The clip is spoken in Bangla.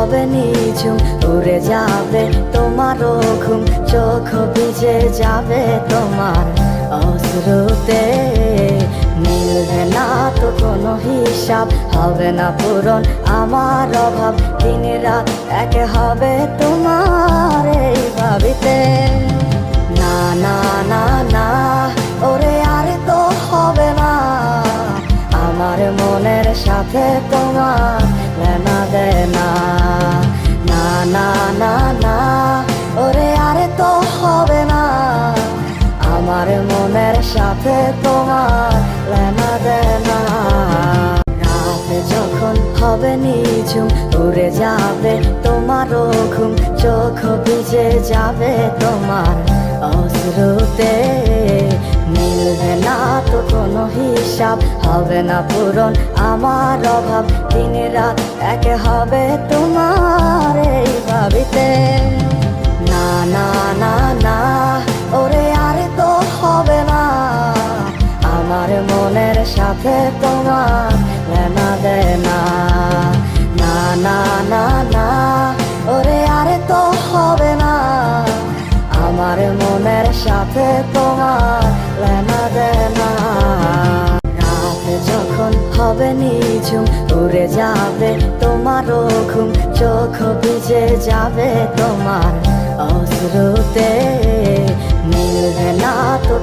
হবে নিঝুম, উড়ে যাবে তোমারও ঘুম, চোখ ভিজে যাবে তোমার অশ্রুতে। মিলবে না তো কোনো হিসাব, হবে না পূরণ আমার অভাব, দিন রাত এক হবে তোমার এই ভাবিতে। না না না না ওরে আর তো হবে না, আমার মনের সাথে তোমার লেনা দেনা। না না না না ওরে আর তো হবে না, আমার মনের সাথে তোমার লেনা দেনা। রাত যখন হবে নিঝুম, উড়ে যাবে তোমারও ঘুম, চোখ ভিজে যাবে তোমার অশ্রুতে। মিলবে না তো কোনো হিসাব, হবে না পূরণ আমার অভাব, দিন রাত এক হবে তোমার এই ভাবিতে। না না না না ওরে আর তো হবে না, আমার মনের সাথে তোমার লেনা দেনা। না না না না ওরে আর তো হবে না, আমার মনের সাথে তোমার লেনা দেনা। রাত যখন হবে নিঝুম, উড়ে যাবে তোমারও ঘুম, চোখ ভিজে যাবে তোমার অশ্রুতে। মিলবে না তো